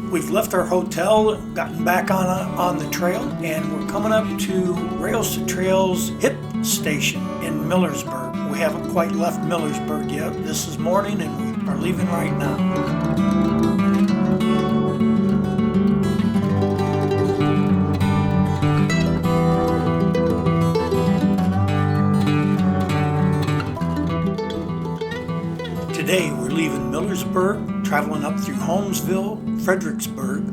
We've left our hotel, gotten back on the trail, and we're coming up to Rails to Trails HIP station in Millersburg. We haven't quite left Millersburg yet. This is morning and we are leaving right now. Today we're leaving Millersburg, traveling up through Holmesville, Fredericksburg,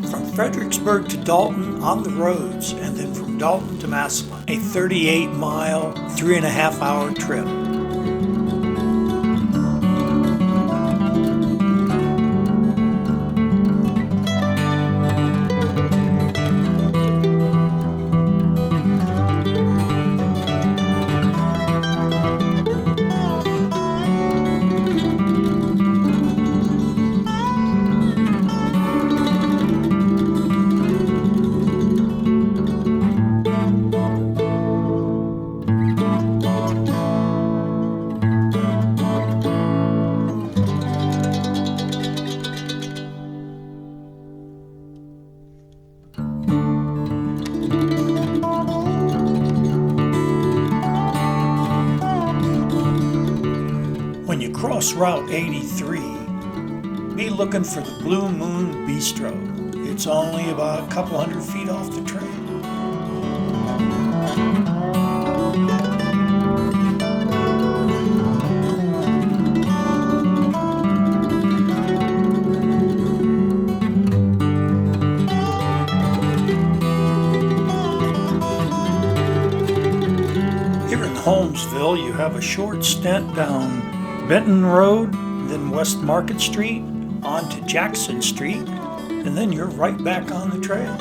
from Fredericksburg to Dalton on the roads, and then from Dalton to Massillon, a 38-mile, 3.5-hour trip. When you cross Route 83, be looking for the Blue Moon Bistro. It's only about a couple hundred feet off the trail. Here in Holmesville, you have a short stint down Benton Road, then West Market Street, on to Jackson Street, and then you're right back on the trail.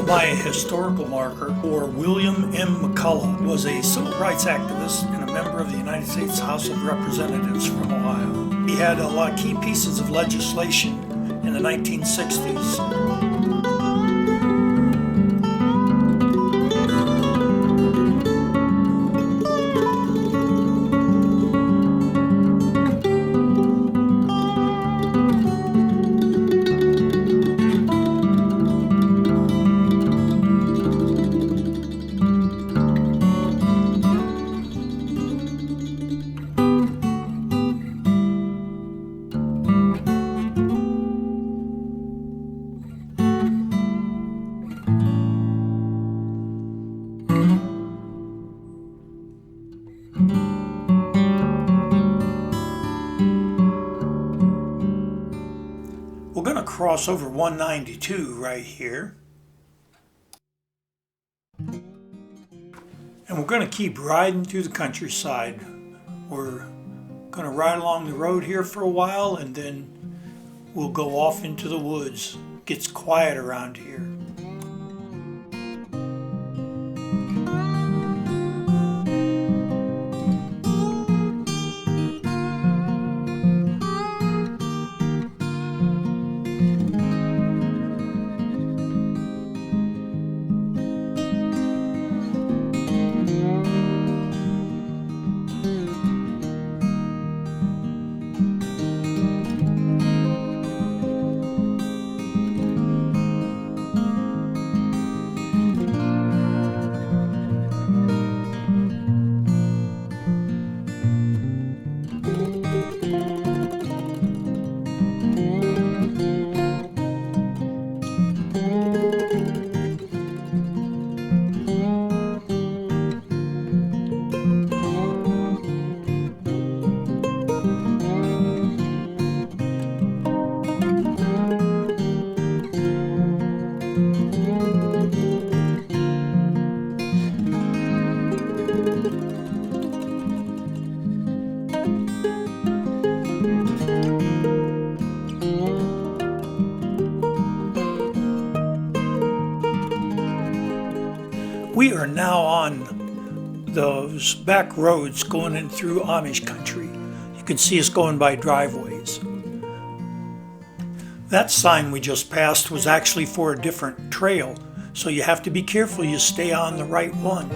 My historical marker, or William M. McCullough, was a civil rights activist and a member of the United States House of Representatives from Ohio. He had a lot of key pieces of legislation in the 1960s. We're going to cross over 192 right here. And we're going to keep riding through the countryside. We're going to ride along the road here for a while, and then we'll go off into the woods. It gets quiet around here. We are now on those back roads going in through Amish country. You could see us going by driveways. That sign we just passed was actually for a different trail, so you have to be careful you stay on the right one.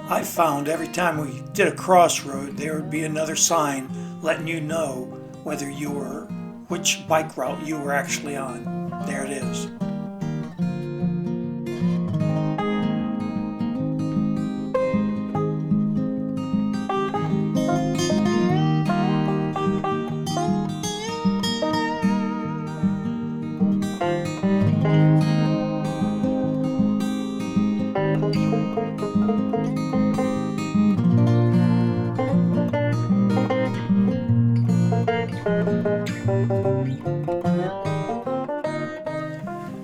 I found every time we did a crossroad, there would be another sign letting you know which bike route you were actually on. There it is.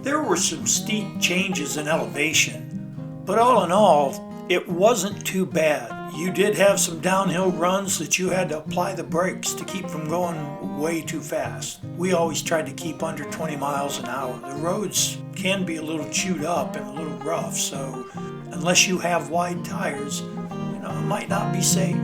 There were some steep changes in elevation, but all in all, it wasn't too bad. You did have some downhill runs that you had to apply the brakes to keep from going way too fast. We always tried to keep under 20 miles an hour. The roads can be a little chewed up and a little rough, so unless you have wide tires, it might not be safe.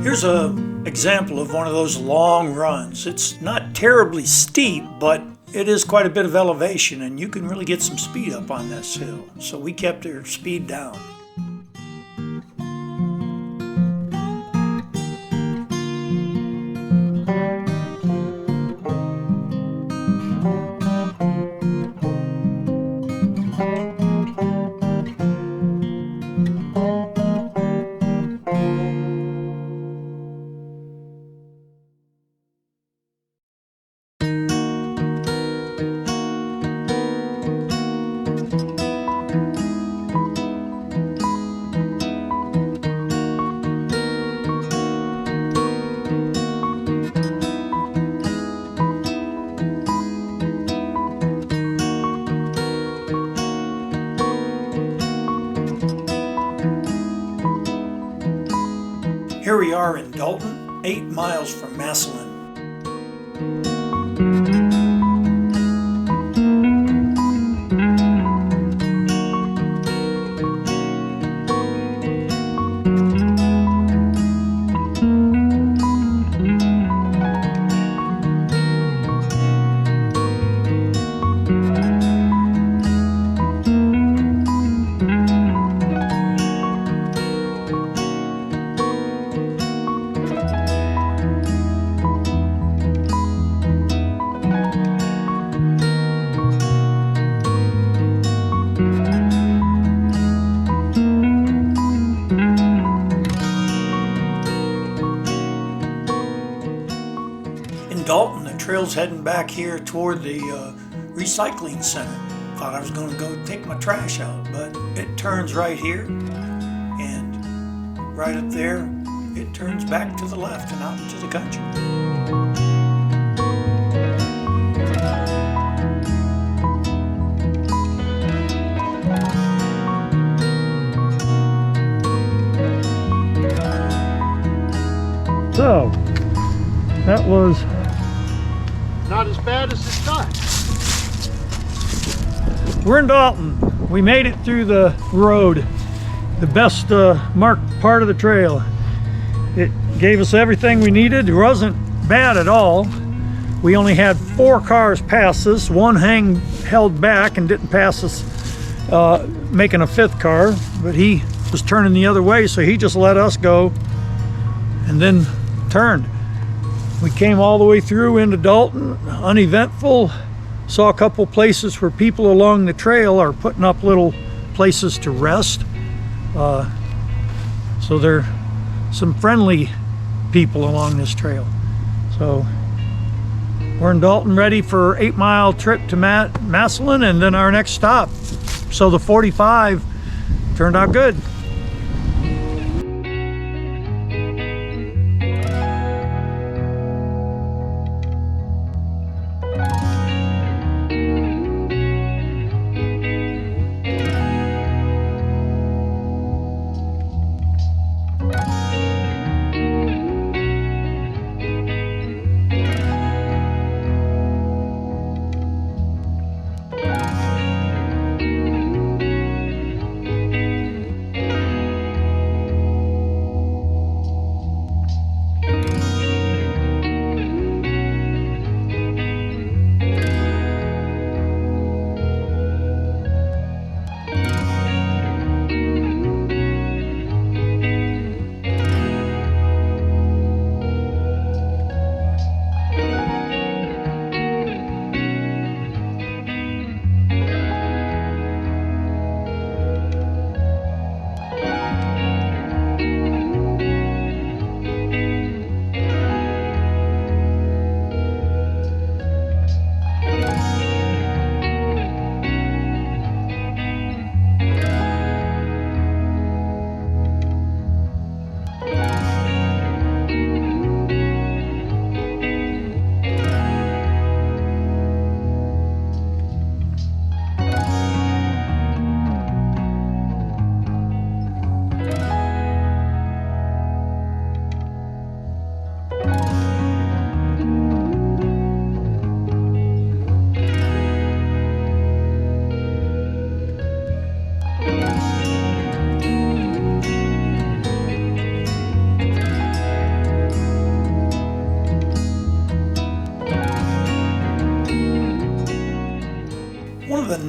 Here's an example of one of those long runs. It's not terribly steep, but it is quite a bit of elevation, and you can really get some speed up on this hill. So we kept our speed down. Here we are in Dalton, 8 miles from Massillon. Dalton, the trail's heading back here toward the recycling center. Thought I was going to go take my trash out, but it turns right here, and right up there, it turns back to the left and out into the country. So, that was not as bad as it's got. We're in Dalton. We made it through the road, the best marked part of the trail. It gave us everything we needed. It wasn't bad at all. We only had 4 cars pass us. One held back and didn't pass us, making a 5th car, but he was turning the other way, so he just let us go and then turned. We came all the way through into Dalton, uneventful. Saw a couple places where people along the trail are putting up little places to rest. So there are some friendly people along this trail. So we're in Dalton, ready for 8-mile trip to Massillon and then our next stop. So the 45 turned out good.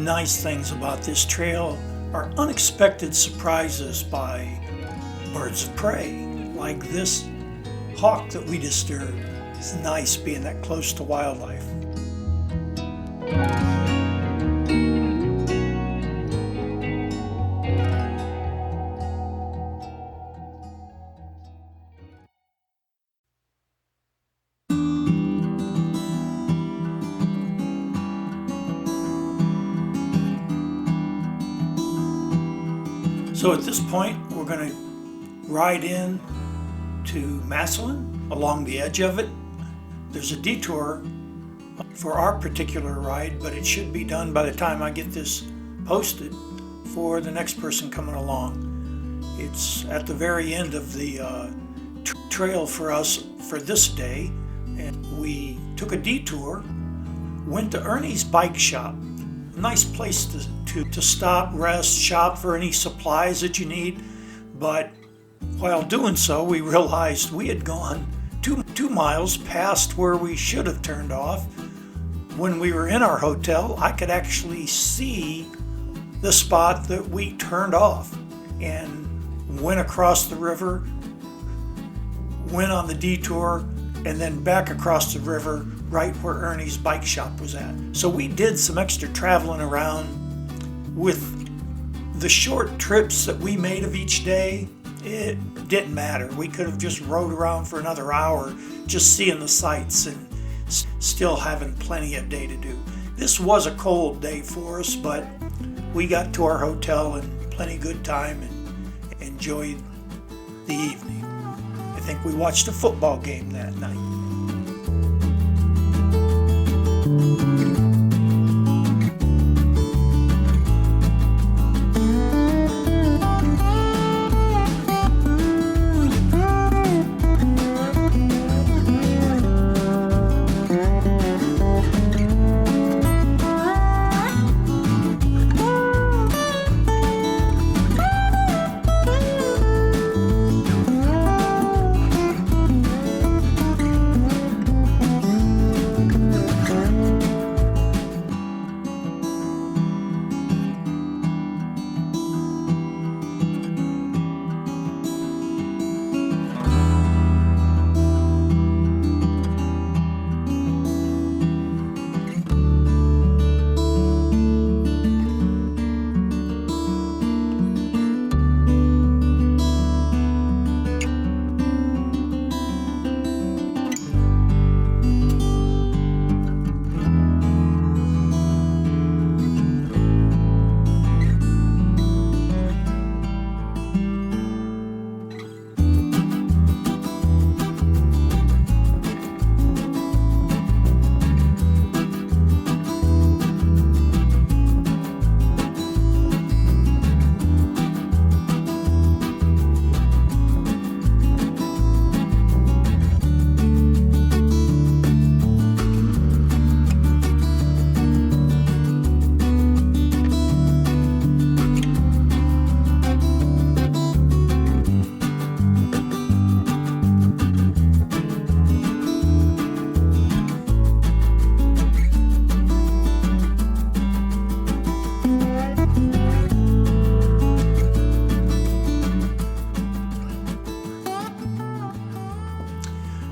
nice things about this trail are unexpected surprises by birds of prey, like this hawk that we disturbed. It's nice being that close to wildlife. So at this point, we're going to ride in to Massillon along the edge of it. There's a detour for our particular ride, but it should be done by the time I get this posted for the next person coming along. It's at the very end of the trail for us for this day, and we took a detour, went to Ernie's bike shop. Nice place to stop, rest, shop for any supplies that you need. But while doing so, we realized we had gone two miles past where we should have turned off. When we were in our hotel, I could actually see the spot that we turned off and went across the river, went on the detour, and then back across the river right where Ernie's bike shop was at. So we did some extra traveling around. With the short trips that we made of each day, it didn't matter. We could have just rode around for another hour just seeing the sights and still having plenty of day to do. This was a cold day for us, but we got to our hotel in plenty good time and enjoyed the evening. I think we watched a football game that night.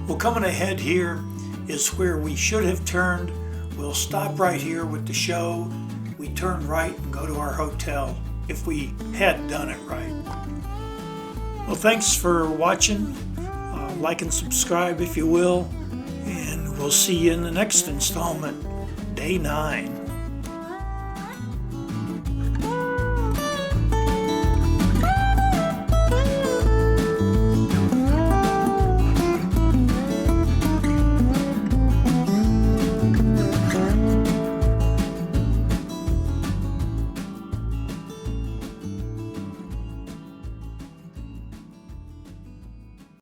Well, coming ahead here is where we should have turned. We'll stop right here with the show. We turn right and go to our hotel if we had done it right. Well, thanks for watching. Like and subscribe if you will. And we'll see you in the next installment, Day 9.